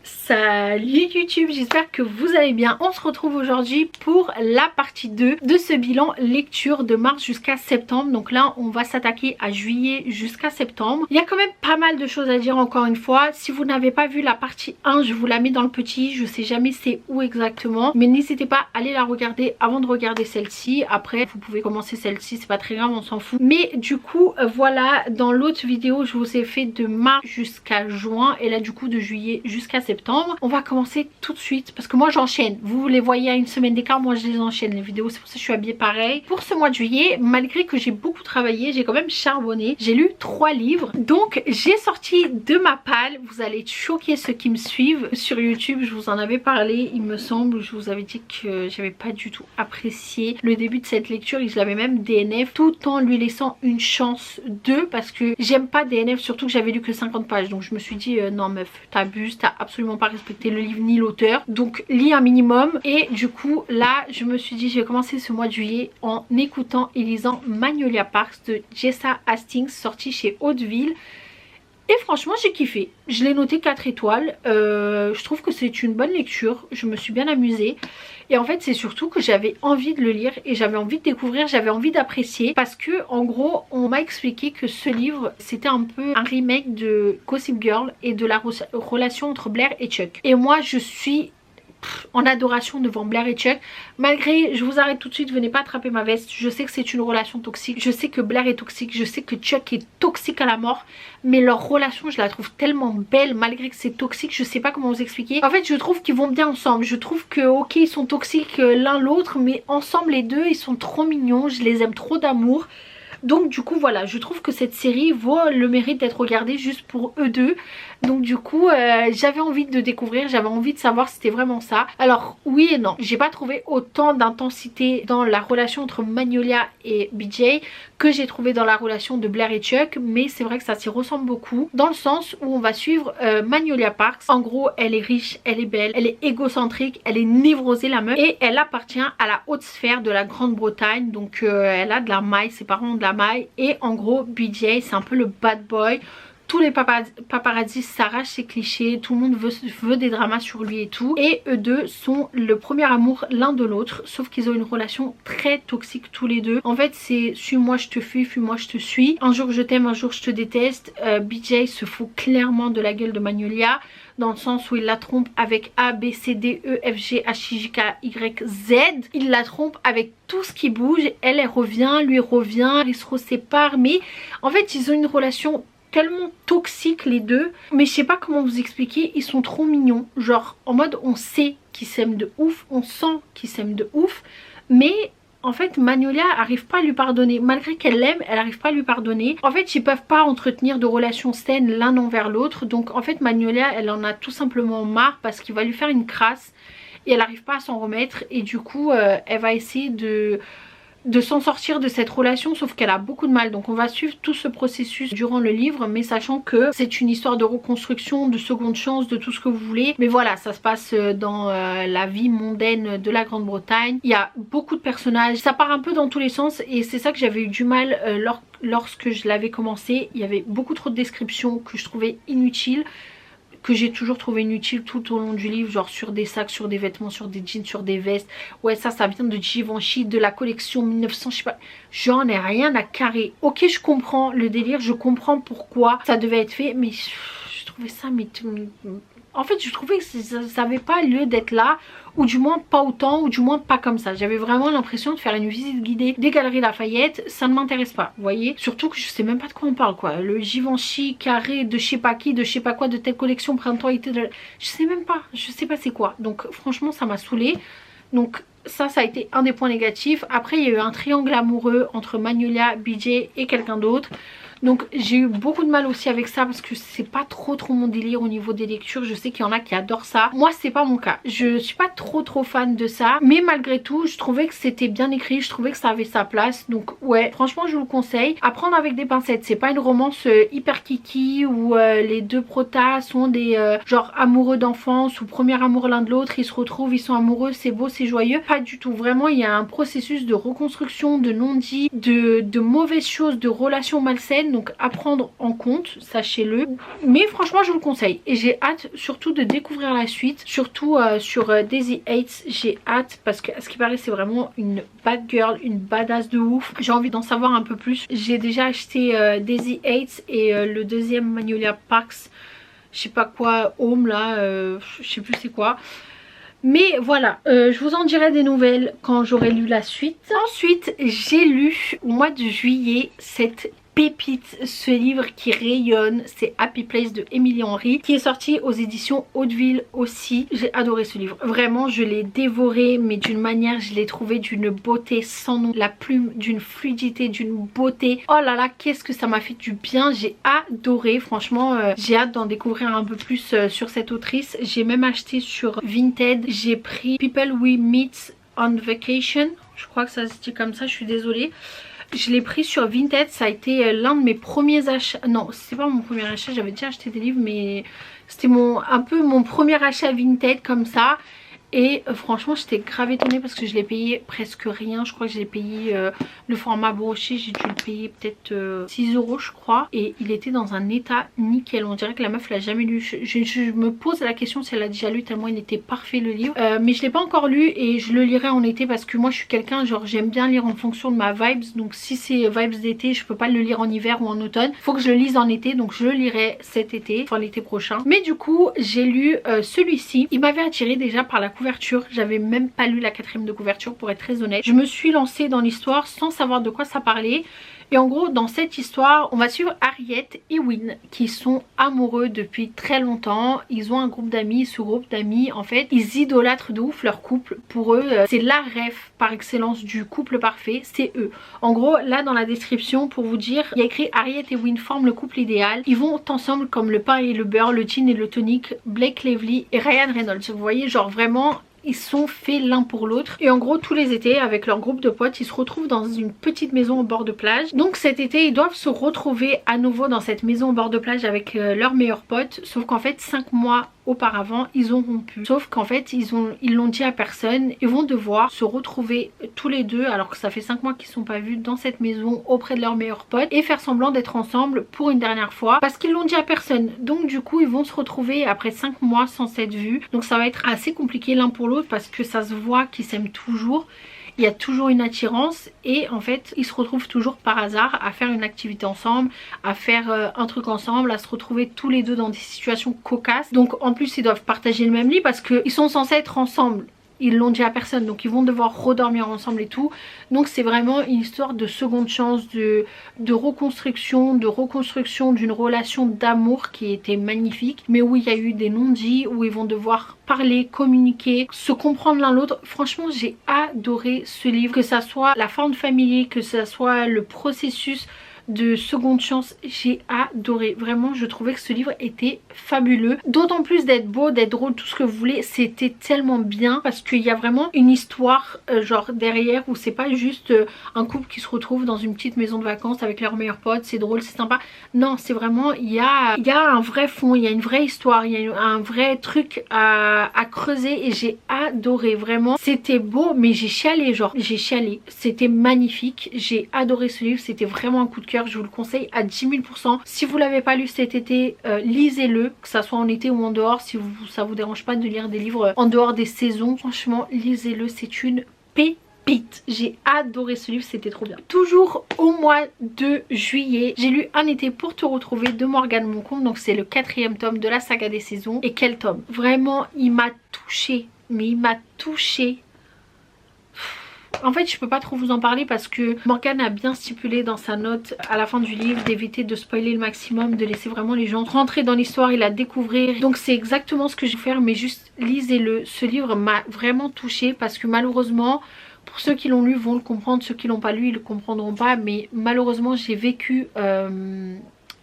Salut YouTube, j'espère que vous allez bien. On se retrouve aujourd'hui pour la partie 2 de ce bilan lecture de mars jusqu'à septembre. Donc là on va s'attaquer à juillet jusqu'à septembre. Il y a quand même pas mal de choses à dire encore une fois. Si vous n'avez pas vu la partie 1, je vous la mets dans le petit. Je sais jamais c'est où exactement, mais n'hésitez pas à aller la regarder avant de regarder celle-ci. Après vous pouvez commencer celle-ci, c'est pas très grave, on s'en fout. Mais du coup voilà, dans l'autre vidéo je vous ai fait de mars jusqu'à juin et là du coup de juillet jusqu'à septembre. On va commencer tout de suite parce que moi j'enchaîne. Vous les voyez à une semaine d'écart, moi je les enchaîne les vidéos. C'est pour ça que je suis habillée pareil. Pour ce mois de juillet, malgré que j'ai beaucoup travaillé, j'ai quand même charbonné. J'ai lu 3 livres. Donc j'ai sorti de ma palle. Vous allez être choqués ceux qui me suivent sur YouTube. Je vous en avais parlé, il me semble. Je vous avais dit que j'avais pas du tout apprécié le début de cette lecture et je l'avais même DNF tout en lui laissant une chance 2 parce que j'aime pas DNF, surtout que j'avais lu que 50 pages. Donc je me suis dit non meuf, t'abuses, t'as absolument pas respecté le livre ni l'auteur, donc lis un minimum. Et du coup là je me suis dit je vais commencer ce mois de juillet en écoutant et lisant Magnolia Parks de Jessa Hastings, sorti chez Hauteville. Et franchement j'ai kiffé, je l'ai noté 4 étoiles, je trouve que c'est une bonne lecture, je me suis bien amusée. Et en fait c'est surtout que j'avais envie de le lire et j'avais envie de découvrir, j'avais envie d'apprécier. Parce que en gros on m'a expliqué que ce livre c'était un peu un remake de Gossip Girl et de la relation entre Blair et Chuck. Et moi je suis en adoration devant Blair et Chuck. Malgré, je vous arrête tout de suite, venez pas attraper ma veste, je sais que c'est une relation toxique, je sais que Blair est toxique, je sais que Chuck est toxique à la mort, mais leur relation je la trouve tellement belle malgré que c'est toxique, je sais pas comment vous expliquer. En fait je trouve qu'ils vont bien ensemble, je trouve que ok ils sont toxiques l'un l'autre, mais ensemble les deux ils sont trop mignons, je les aime trop d'amour. Donc du coup voilà, je trouve que cette série vaut le mérite d'être regardée juste pour eux deux. Donc du coup j'avais envie de découvrir, j'avais envie de savoir si c'était vraiment ça. Alors oui et non, j'ai pas trouvé autant d'intensité dans la relation entre Magnolia et BJ que j'ai trouvé dans la relation de Blair et Chuck. Mais c'est vrai que ça s'y ressemble beaucoup dans le sens où on va suivre Magnolia Parks. En gros elle est riche, elle est belle, elle est égocentrique, elle est névrosée la meuf. Et elle appartient à la haute sphère de la Grande-Bretagne. Donc elle a de la maille, ses parents ont de la maille. Et en gros BJ c'est un peu le bad boy. Tous les paparazzi s'arrachent ses clichés, tout le monde veut des dramas sur lui et tout. Et eux deux sont le premier amour l'un de l'autre, sauf qu'ils ont une relation très toxique tous les deux. En fait c'est suis-moi je te fuis, fuis-moi je te suis. Un jour je t'aime, un jour je te déteste. BJ se fout clairement de la gueule de Magnolia, dans le sens où il la trompe avec A, B, C, D, E, F, G, H, I, J, K, Y, Z. Il la trompe avec tout ce qui bouge. Elle revient, lui revient, ils se séparent. Mais en fait ils ont une relation tellement toxiques les deux, mais je sais pas comment vous expliquer, ils sont trop mignons, genre en mode on sait qu'ils s'aiment de ouf, on sent qu'ils s'aiment de ouf, mais en fait Magnolia arrive pas à lui pardonner, malgré qu'elle l'aime, elle arrive pas à lui pardonner. En fait ils peuvent pas entretenir de relations saines l'un envers l'autre, donc en fait Magnolia elle en a tout simplement marre parce qu'il va lui faire une crasse et elle arrive pas à s'en remettre. Et du coup elle va essayer de s'en sortir de cette relation, sauf qu'elle a beaucoup de mal. Donc on va suivre tout ce processus durant le livre, mais sachant que c'est une histoire de reconstruction, de seconde chance, de tout ce que vous voulez. Mais voilà, ça se passe dans la vie mondaine de la Grande-Bretagne. Il y a beaucoup de personnages, ça part un peu dans tous les sens et c'est ça que j'avais eu du mal lorsque je l'avais commencé. Il y avait beaucoup trop de descriptions que je trouvais inutiles, que j'ai toujours trouvé inutile tout au long du livre, genre sur des sacs, sur des vêtements, sur des jeans, sur des vestes. Ouais ça vient de Givenchy, de la collection 1900, je sais pas, j'en ai rien à carrer. Ok je comprends le délire, je comprends pourquoi ça devait être fait, mais je trouvais ça mais en fait je trouvais que ça n'avait pas lieu d'être là, ou du moins pas autant, ou du moins pas comme ça. J'avais vraiment l'impression de faire une visite guidée des Galeries Lafayette, ça ne m'intéresse pas, vous voyez. Surtout que je sais même pas de quoi on parle quoi, le Givenchy carré de je sais pas qui, de je sais pas quoi, de telle collection printemps-été, je sais même pas, je sais pas c'est quoi. Donc franchement ça m'a saoulée. Donc ça a été un des points négatifs. Après il y a eu un triangle amoureux entre Magnolia, BJ et quelqu'un d'autre. Donc j'ai eu beaucoup de mal aussi avec ça parce que c'est pas trop mon délire au niveau des lectures. Je sais qu'il y en a qui adorent ça, moi c'est pas mon cas, je suis pas trop fan de ça. Mais malgré tout je trouvais que c'était bien écrit, je trouvais que ça avait sa place. Donc ouais franchement je vous le conseille. À prendre avec des pincettes, c'est pas une romance hyper kiki où les deux protas sont des genre amoureux d'enfance ou premier amour l'un de l'autre, ils se retrouvent, ils sont amoureux, c'est beau, c'est joyeux. Pas du tout, vraiment il y a un processus de reconstruction, de non-dit, de mauvaises choses, de relations malsaines. donc à prendre en compte, sachez-le. Mais franchement je vous le conseille et j'ai hâte surtout de découvrir la suite, surtout sur Daisy Hates. J'ai hâte parce que à ce qui paraît c'est vraiment une bad girl, une badass de ouf. J'ai envie d'en savoir un peu plus. J'ai déjà acheté Daisy Hates et le deuxième Magnolia Parks, je sais pas quoi, Home là, je sais plus c'est quoi. Mais voilà, je vous en dirai des nouvelles quand j'aurai lu la suite. Ensuite, j'ai lu au mois de juillet cette pépite, ce livre qui rayonne, c'est Happy Place de Emily Henry, qui est sorti aux éditions Hauteville aussi. J'ai adoré ce livre, vraiment je l'ai dévoré, mais d'une manière, je l'ai trouvé d'une beauté sans nom, la plume d'une fluidité, d'une beauté. Oh là là, qu'est-ce que ça m'a fait du bien, j'ai adoré, franchement j'ai hâte d'en découvrir un peu plus sur cette autrice. J'ai même acheté sur Vinted, j'ai pris People We Meet on Vacation, je crois que ça se dit comme ça, je suis désolée. Je l'ai pris sur Vinted, ça a été l'un de mes premiers achats. Non, c'est pas mon premier achat, j'avais déjà acheté des livres, mais c'était un peu mon premier achat Vinted comme ça. Et franchement j'étais grave étonnée parce que je l'ai payé presque rien. Je crois que j'ai payé le format broché, j'ai dû le payer peut-être 6 € je crois. Et il était dans un état nickel, on dirait que la meuf l'a jamais lu. Je me pose la question si elle a déjà lu tellement il était parfait le livre. Mais je l'ai pas encore lu et je le lirai en été parce que moi je suis quelqu'un genre j'aime bien lire en fonction de ma vibes. Donc si c'est vibes d'été je peux pas le lire en hiver ou en automne. Faut que je le lise en été, donc je le lirai cet été, enfin l'été prochain. Mais du coup j'ai lu celui-ci, il m'avait attiré déjà par la couverture. J'avais même pas lu la 4e de couverture pour être très honnête. Je me suis lancée dans l'histoire sans savoir de quoi ça parlait. Et en gros dans cette histoire on va suivre Harriet et Win qui sont amoureux depuis très longtemps. Ils ont un groupe d'amis, ce groupe d'amis en fait ils idolâtrent de ouf leur couple. Pour eux c'est la rêve par excellence du couple parfait, c'est eux. En gros là dans la description pour vous dire il y a écrit Harriet et Win forment le couple idéal. Ils vont ensemble comme le pain et le beurre, le gin et le tonic, Blake Lively et Ryan Reynolds. Vous voyez genre vraiment ils sont faits l'un pour l'autre. Et en gros tous les étés avec leur groupe de potes ils se retrouvent dans une petite maison au bord de plage. Donc cet été ils doivent se retrouver à nouveau dans cette maison au bord de plage avec leurs meilleurs potes. Sauf qu'en fait 5 mois auparavant ils ont rompu. Sauf qu'en fait ils l'ont dit à personne. Ils vont devoir se retrouver tous les deux alors que ça fait 5 mois qu'ils ne sont pas vus dans cette maison auprès de leurs meilleurs potes. Et faire semblant d'être ensemble pour une dernière fois. Parce qu'ils l'ont dit à personne. Donc du coup ils vont se retrouver après 5 mois sans s'être vus. Donc ça va être assez compliqué l'un pour l'autre parce que ça se voit qu'ils s'aiment toujours. Il y a toujours une attirance et en fait ils se retrouvent toujours par hasard à faire une activité ensemble, à faire un truc ensemble, à se retrouver tous les deux dans des situations cocasses. Donc en plus ils doivent partager le même lit parce qu'ils sont censés être ensemble. Ils l'ont dit à personne donc ils vont devoir redormir ensemble et tout. Donc c'est vraiment une histoire de seconde chance, de reconstruction d'une relation d'amour qui était magnifique. Mais où il y a eu des non-dits, où ils vont devoir parler, communiquer, se comprendre l'un l'autre. Franchement j'ai adoré ce livre, que ça soit la forme familier, que ça soit le processus de seconde chance, j'ai adoré. Vraiment je trouvais que ce livre était fabuleux, d'autant plus d'être beau, d'être drôle, tout ce que vous voulez. C'était tellement bien parce qu'il y a vraiment une histoire genre derrière où c'est pas juste un couple qui se retrouve dans une petite maison de vacances avec leurs meilleurs potes, c'est drôle, c'est sympa. Non c'est vraiment il y a un vrai fond, il y a une vraie histoire, il y a un vrai truc à creuser et j'ai adoré. Vraiment c'était beau mais j'ai chialé, genre j'ai chialé, c'était magnifique. J'ai adoré ce livre, c'était vraiment un coup de cœur. Je vous le conseille à 10 000%. Si vous l'avez pas lu cet été, lisez-le, que ça soit en été ou en dehors. Si ça vous dérange pas de lire des livres en dehors des saisons, franchement lisez-le, c'est une pépite. J'ai adoré ce livre, c'était trop bien. Toujours au mois de juillet, j'ai lu Un été pour te retrouver de Morgane Moncombe. Donc c'est le 4e tome de la saga des saisons. Et quel tome! Vraiment il m'a touchée, mais il m'a touchée. En fait je peux pas trop vous en parler parce que Morgane a bien stipulé dans sa note à la fin du livre d'éviter de spoiler le maximum, de laisser vraiment les gens rentrer dans l'histoire et la découvrir. Donc c'est exactement ce que je vais faire, mais juste lisez-le. Ce livre m'a vraiment touchée parce que malheureusement, pour ceux qui l'ont lu vont le comprendre, ceux qui l'ont pas lu ils le comprendront pas, mais malheureusement j'ai vécu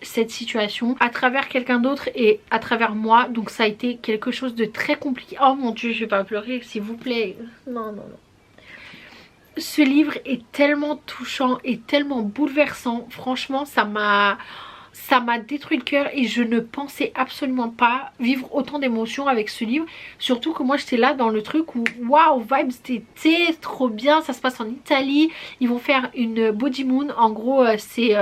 cette situation à travers quelqu'un d'autre et à travers moi, donc ça a été quelque chose de très compliqué. Oh mon dieu, je vais pas pleurer s'il vous plaît. Non non non. Ce livre est tellement touchant et tellement bouleversant, franchement ça m'a détruit le cœur et je ne pensais absolument pas vivre autant d'émotions avec ce livre. Surtout que moi j'étais là dans le truc où waouh, vibes c'était trop bien, ça se passe en Italie, ils vont faire une body moon, en gros c'est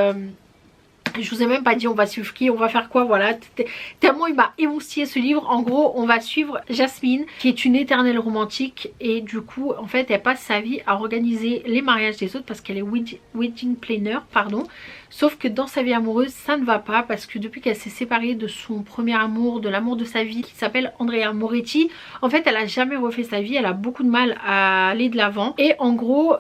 Je vous ai même pas dit on va suivre qui, on va faire quoi, voilà. Tellement il m'a émoustillé ce livre. En gros, on va suivre Jasmine qui est une éternelle romantique et du coup en fait elle passe sa vie à organiser les mariages des autres parce qu'elle est wedding planner, pardon. Sauf que dans sa vie amoureuse ça ne va pas parce que depuis qu'elle s'est séparée de son premier amour, de l'amour de sa vie qui s'appelle Andrea Moretti, en fait elle a jamais refait sa vie, elle a beaucoup de mal à aller de l'avant et en gros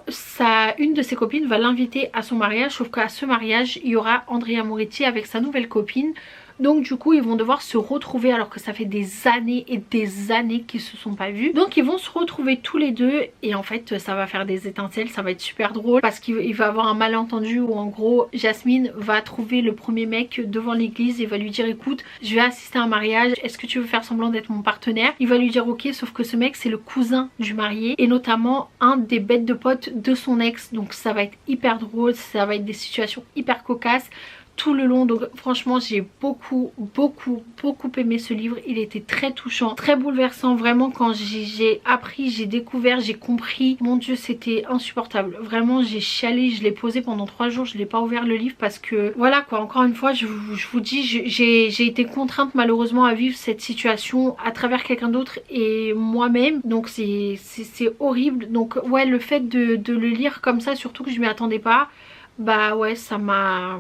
une de ses copines va l'inviter à son mariage, sauf qu'à ce mariage il y aura Andrea Moretti avec sa nouvelle copine. Donc du coup ils vont devoir se retrouver alors que ça fait des années et des années qu'ils se sont pas vus. Donc ils vont se retrouver tous les deux et en fait ça va faire des étincelles, ça va être super drôle parce qu'il va avoir un malentendu où en gros Jasmine va trouver le premier mec devant l'église et va lui dire écoute je vais assister à un mariage, est-ce que tu veux faire semblant d'être mon partenaire? Il va lui dire ok, sauf que ce mec c'est le cousin du marié et notamment un des bêtes de potes de son ex, donc ça va être hyper drôle, ça va être des situations hyper cocasses tout le long. Donc franchement j'ai beaucoup aimé ce livre. Il était très touchant, très bouleversant, vraiment. Quand j'ai appris, j'ai découvert, j'ai compris, mon dieu c'était insupportable, vraiment j'ai chialé, je l'ai posé pendant 3 jours, je l'ai pas ouvert le livre parce que voilà quoi, encore une fois je vous dis j'ai été contrainte malheureusement à vivre cette situation à travers quelqu'un d'autre et moi-même, donc c'est horrible. Donc ouais, le fait de le lire comme ça, surtout que je m'y attendais pas, bah ouais ça m'a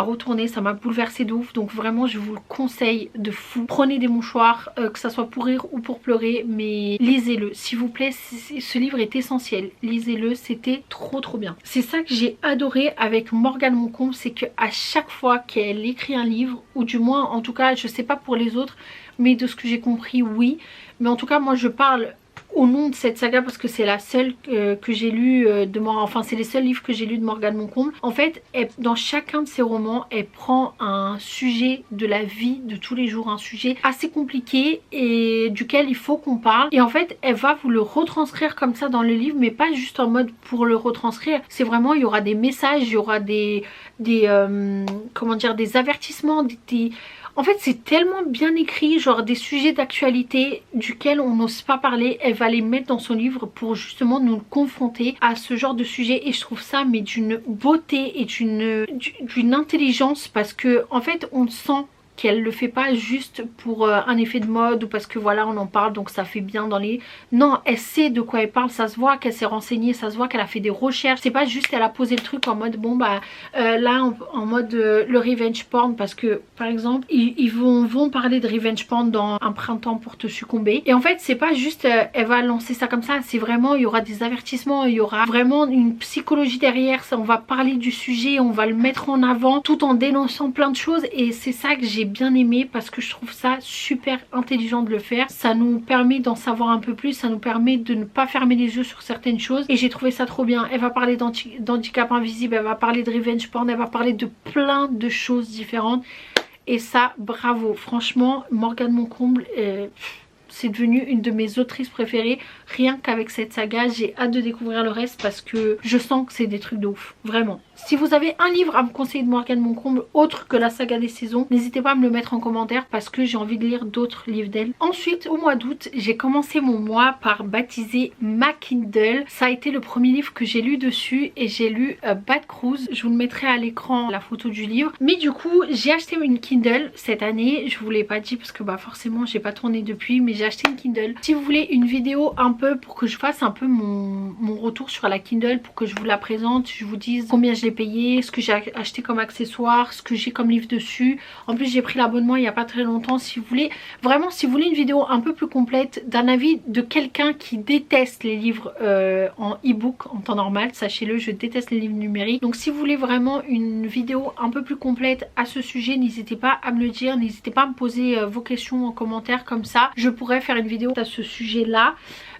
retourné, ça m'a bouleversé de ouf. Donc vraiment je vous le conseille de fou. Prenez des mouchoirs, que ça soit pour rire ou pour pleurer, mais lisez-le s'il vous plaît. Ce livre est essentiel, lisez-le, c'était trop bien. C'est ça que j'ai adoré avec Morgane Moncomble, c'est que à chaque fois qu'elle écrit un livre, ou du moins en tout cas je sais pas pour les autres, mais de ce que j'ai compris oui, mais en tout cas moi je parle au nom de cette saga parce que c'est la seule que j'ai lue enfin c'est les seuls livres que j'ai lus de Morgane Moncomble. En fait dans chacun de ses romans elle prend un sujet de la vie de tous les jours, un sujet assez compliqué et duquel il faut qu'on parle, et en fait elle va vous le retranscrire comme ça dans le livre, mais pas juste en mode pour le retranscrire, c'est vraiment il y aura des messages, il y aura comment dire, des avertissements, en fait c'est tellement bien écrit, genre des sujets d'actualité duquel on n'ose pas parler, elle va les mettre dans son livre pour justement nous confronter à ce genre de sujet. Et je trouve ça mais d'une beauté et d'une intelligence, parce que en fait on sent qu'elle le fait pas juste pour un effet de mode ou parce que voilà on en parle donc ça fait bien dans les... Non, elle sait de quoi elle parle, ça se voit qu'elle s'est renseignée, ça se voit qu'elle a fait des recherches. C'est pas juste elle a posé le truc en mode bon bah là en mode le revenge porn, parce que par exemple ils vont parler de revenge porn dans Un printemps pour te succomber, et en fait c'est pas juste elle va lancer ça comme ça, c'est vraiment il y aura des avertissements, il y aura vraiment une psychologie derrière ça, on va parler du sujet, on va le mettre en avant tout en dénonçant plein de choses, et c'est ça que j'ai bien aimé parce que je trouve ça super intelligent de le faire. Ça nous permet d'en savoir un peu plus, ça nous permet de ne pas fermer les yeux sur certaines choses, et j'ai trouvé ça trop bien. Elle va parler d'handicap invisible, elle va parler de revenge porn, elle va parler de plein de choses différentes, et ça bravo, franchement Morgane Moncomble c'est devenu une de mes autrices préférées rien qu'avec cette saga. J'ai hâte de découvrir le reste parce que je sens que c'est des trucs de ouf, vraiment. Si vous avez un livre à me conseiller de Morgane Moncomble autre que la saga des saisons, n'hésitez pas à me le mettre en commentaire parce que j'ai envie de lire d'autres livres d'elle. Ensuite au mois d'août j'ai commencé mon mois par baptiser ma Kindle. Ça a été le premier livre que j'ai lu dessus, et j'ai lu Bad Cruise. Je vous le mettrai à l'écran la photo du livre, mais du coup j'ai acheté une Kindle cette année. Je vous l'ai pas dit parce que bah forcément j'ai pas tourné depuis, mais j'ai acheté une Kindle. Si vous voulez une vidéo un peu pour que je fasse un peu mon retour sur la Kindle, pour que je vous la présente, je vous dise combien je l'ai payé, ce que j'ai acheté comme accessoire, ce que j'ai comme livre dessus. En plus j'ai pris l'abonnement il n'y a pas très longtemps. Si vous voulez vraiment, si vous voulez une vidéo un peu plus complète d'un avis de quelqu'un qui déteste les livres en e-book en temps normal, sachez-le, je déteste les livres numériques. Donc si vous voulez vraiment une vidéo un peu plus complète à ce sujet, n'hésitez pas à me le dire, n'hésitez pas à me poser vos questions en commentaire, comme ça je pourrais faire une vidéo à ce sujet là.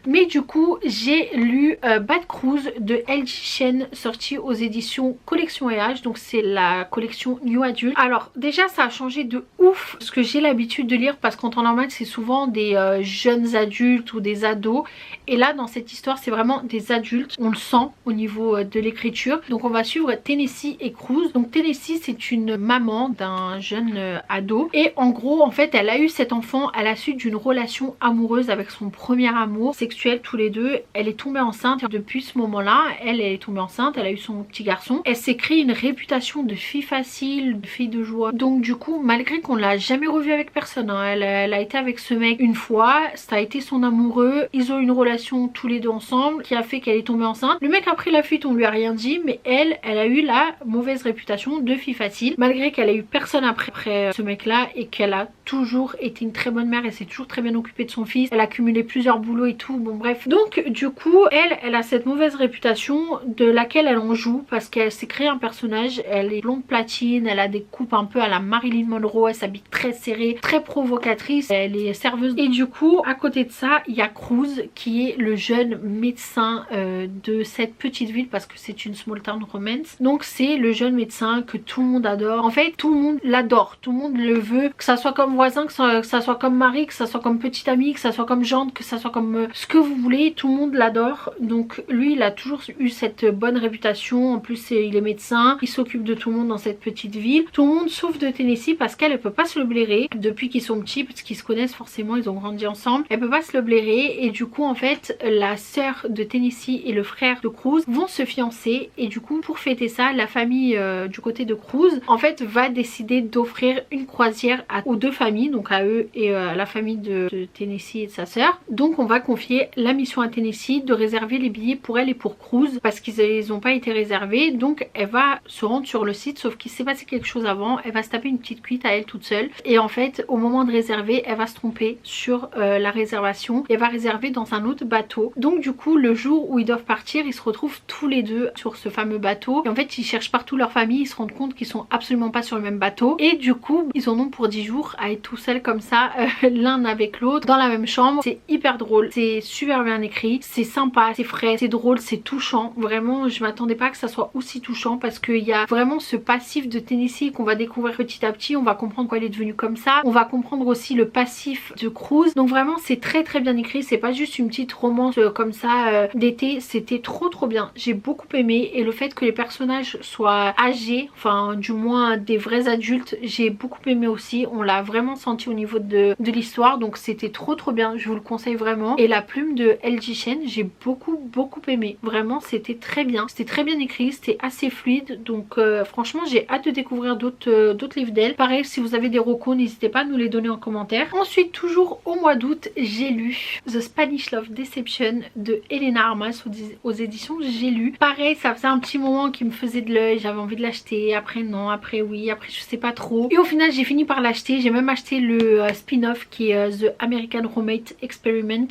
Mais du coup j'ai lu Bad Cruise de LG Chen, sorti aux éditions Collection EH, donc c'est la collection New Adult. Alors déjà ça a changé de ouf ce que j'ai l'habitude de lire, parce qu'en temps normal c'est souvent des jeunes adultes ou des ados, et là dans cette histoire c'est vraiment des adultes, on le sent au niveau de l'écriture. Donc on va suivre Tennessee et Cruz. Donc Tennessee c'est une maman d'un jeune ado, et en gros en fait elle a eu cet enfant à la suite d'une relation amoureuse avec son premier amour. C'est sexuels tous les deux. Elle est tombée enceinte. Depuis ce moment-là, elle est tombée enceinte, elle a eu son petit garçon. Elle s'est créée une réputation de fille facile, de fille de joie. Donc du coup, malgré qu'on l'a jamais revue avec personne, hein, elle a été avec ce mec une fois, ça a été son amoureux. Ils ont eu une relation tous les deux ensemble qui a fait qu'elle est tombée enceinte. Le mec a pris la fuite, on lui a rien dit, mais elle a eu la mauvaise réputation de fille facile, malgré qu'elle a eu personne après ce mec là et qu'elle a toujours été une très bonne mère. Elle s'est toujours très bien occupée de son fils, elle a cumulé plusieurs boulots et tout, bon bref. Donc du coup elle a cette mauvaise réputation de laquelle elle en joue parce qu'elle s'est créée un personnage. Elle est blonde platine, elle a des coupes un peu à la Marilyn Monroe, elle s'habille très serrée, très provocatrice, elle est serveuse. Et du coup à côté de ça il y a Cruz qui est le jeune médecin de cette petite ville, parce que c'est une small town romance. Donc c'est le jeune médecin que tout le monde adore. En fait tout le monde l'adore, tout le monde le veut, que ça soit comme voisin, que ça soit comme mari, que ça soit comme petit ami, que ça soit comme gendre, que ça soit comme ce que vous voulez, tout le monde l'adore. Donc lui il a toujours eu cette bonne réputation. En plus il est médecin, il s'occupe de tout le monde dans cette petite ville, tout le monde sauf de Tennessee parce qu'elle peut pas se le blairer depuis qu'ils sont petits, parce qu'ils se connaissent forcément, ils ont grandi ensemble. Elle peut pas se le blairer et du coup en fait la sœur de Tennessee et le frère de Cruz vont se fiancer et du coup pour fêter ça la famille du côté de Cruz en fait va décider d'offrir une croisière aux deux familles, donc à eux et à la famille de Tennessee et de sa sœur. Donc on va confier la mission à Tennessee de réserver les billets pour elle et pour Cruz parce qu'ils n'ont pas été réservés. Donc elle va se rendre sur le site, sauf qu'il s'est passé quelque chose avant. Elle va se taper une petite cuite à elle toute seule et en fait au moment de réserver elle va se tromper sur la réservation et elle va réserver dans un autre bateau. Donc du coup le jour où ils doivent partir ils se retrouvent tous les deux sur ce fameux bateau et en fait ils cherchent partout leur famille, ils se rendent compte qu'ils sont absolument pas sur le même bateau et du coup ils en ont pour 10 jours à être tout seuls comme ça l'un avec l'autre dans la même chambre. C'est hyper drôle, c'est super bien écrit, c'est sympa, c'est frais, c'est drôle, c'est touchant. Vraiment je m'attendais pas que ça soit aussi touchant parce qu'il y a vraiment ce passif de Tennessee qu'on va découvrir petit à petit. On va comprendre pourquoi elle est devenue comme ça, on va comprendre aussi le passif de Cruz. Donc vraiment c'est très bien écrit, c'est pas juste une petite romance comme ça d'été, c'était trop bien. J'ai beaucoup aimé et le fait que les personnages soient âgés, enfin du moins des vrais adultes, j'ai beaucoup aimé aussi. On l'a vraiment senti au niveau de l'histoire, donc c'était trop bien, je vous le conseille vraiment. Et la plume de LG Chen, j'ai beaucoup aimé, vraiment c'était très bien, c'était très bien écrit, c'était assez fluide. Donc franchement j'ai hâte de découvrir d'autres livres d'elle. Pareil, si vous avez des recos n'hésitez pas à nous les donner en commentaire. Ensuite toujours au mois d'août j'ai lu The Spanish Love Deception de Elena Armas aux éditions J'ai lu. Pareil, ça faisait un petit moment qui me faisait de l'œil, j'avais envie de l'acheter, après non, après oui, après je sais pas trop. Et au final j'ai fini par l'acheter, j'ai même acheté le spin-off qui est The American Roommate Experiment.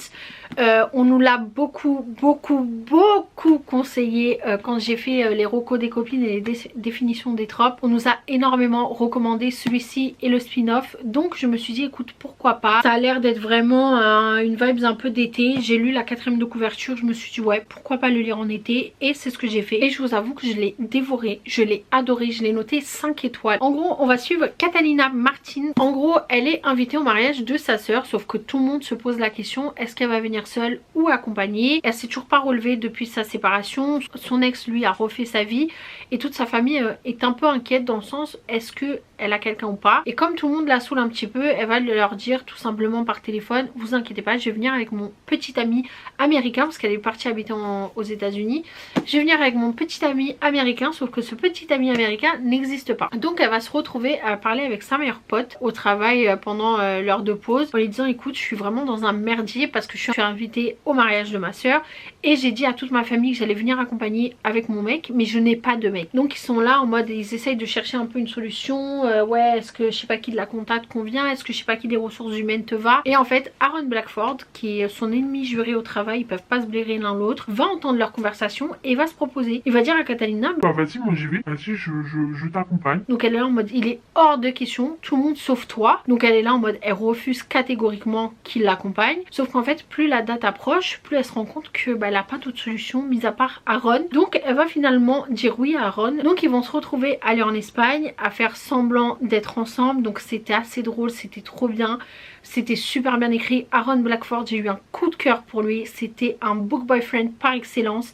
On nous l'a beaucoup conseillé quand j'ai fait les recos des copines et les définitions des tropes. On nous a énormément recommandé celui-ci et le spin-off, donc je me suis dit écoute pourquoi pas, ça a l'air d'être vraiment une vibe un peu d'été. J'ai lu la 4e de couverture, je me suis dit ouais pourquoi pas le lire en été et c'est ce que j'ai fait et je vous avoue que je l'ai dévoré, je l'ai adoré, je l'ai noté 5 étoiles. En gros on va suivre Catalina Martin. En gros elle est invitée au mariage de sa sœur, sauf que tout le monde se pose la question est-ce qu'elle va venir seule ou accompagnée. Elle s'est toujours pas relevée depuis sa séparation, son ex lui a refait sa vie et toute sa famille est un peu inquiète dans le sens est-ce que elle a quelqu'un ou pas. Et comme tout le monde la saoule un petit peu, elle va leur dire tout simplement par téléphone vous inquiétez pas, je vais venir avec mon petit ami américain parce qu'elle est partie habiter aux États-Unis. Je vais venir avec mon petit ami américain, sauf que ce petit ami américain n'existe pas. Donc elle va se retrouver à parler avec sa meilleure pote au travail pendant l'heure de pause en lui disant écoute je suis vraiment dans un merdier parce que je suis invitée au mariage de ma soeur et j'ai dit à toute ma famille que j'allais venir accompagner avec mon mec mais je n'ai pas de mec. Donc ils sont là en mode ils essayent de chercher un peu une solution. Ouais est-ce que je sais pas qui de la compta te convient, est-ce que je sais pas qui des ressources humaines te va. Et en fait Aaron Blackford qui est son ennemi juré au travail, ils peuvent pas se blairer l'un l'autre, va entendre leur conversation et va se proposer. Il va dire à Catalina bah vas-y moi j'y vais, vas-y je t'accompagne. Donc elle est là en mode il est hors de question, tout le monde sauf toi. Donc elle est là en mode elle refuse catégoriquement qu'il l'accompagne. Sauf qu'en fait plus la date approche, plus elle se rend compte que bah, elle a pas d'autre solution mis à part Aaron. Donc elle va finalement dire oui à Aaron. Donc ils vont se retrouver à aller en Espagne, à faire semblant d'être ensemble. Donc c'était assez drôle, c'était trop bien. C'était super bien écrit. Aaron Blackford, j'ai eu un coup de cœur pour lui. C'était un book boyfriend par excellence.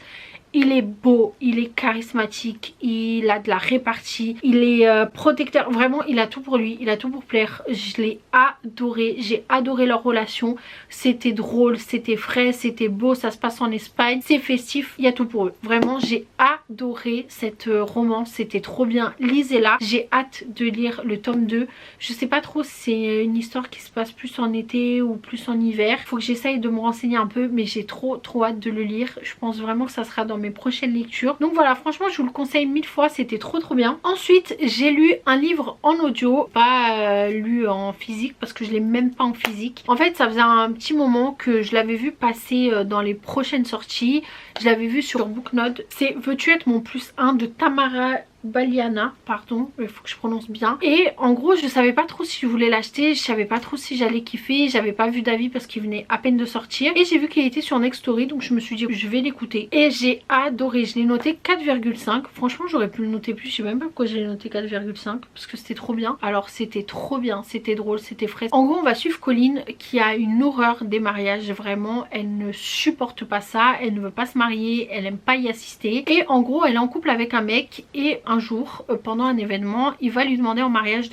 Il est beau, il est charismatique, il a de la répartie, il est protecteur, vraiment il a tout pour lui, il a tout pour plaire. Je l'ai adoré, j'ai adoré leur relation, c'était drôle, c'était frais, c'était beau, ça se passe en Espagne, c'est festif, il y a tout pour eux. Vraiment j'ai adoré cette romance, c'était trop bien, lisez-la. J'ai hâte de lire le tome 2, je sais pas trop si c'est une histoire qui se passe plus en été ou plus en hiver. Faut que j'essaye de me renseigner un peu, mais j'ai trop hâte de le lire. Je pense vraiment que ça sera dans mes prochaines lectures. Donc voilà, franchement je vous le conseille 1000 fois, c'était trop bien. Ensuite j'ai lu un livre en audio, pas lu en physique parce que je l'ai même pas en physique. En fait ça faisait un petit moment que je l'avais vu passer dans les prochaines sorties. Je l'avais vu sur Booknote. C'est Veux-tu être mon +1 de Tamara Baliana, pardon, il faut que je prononce bien. Et en gros je savais pas trop si je voulais l'acheter, je savais pas trop si j'allais kiffer, j'avais pas vu d'avis parce qu'il venait à peine de sortir. Et j'ai vu qu'il était sur Nextory, donc je me suis dit je vais l'écouter. Et j'ai adoré, je l'ai noté 4,5. Franchement j'aurais pu le noter plus, je sais même pas pourquoi j'ai noté 4,5 parce que c'était trop bien. Alors c'était trop bien, c'était drôle, c'était frais. En gros on va suivre Colline qui a une horreur des mariages, vraiment elle ne supporte pas ça, elle ne veut pas se marier, elle aime pas y assister. Et en gros elle est en couple avec un mec et un jour pendant un événement il va lui demander en mariage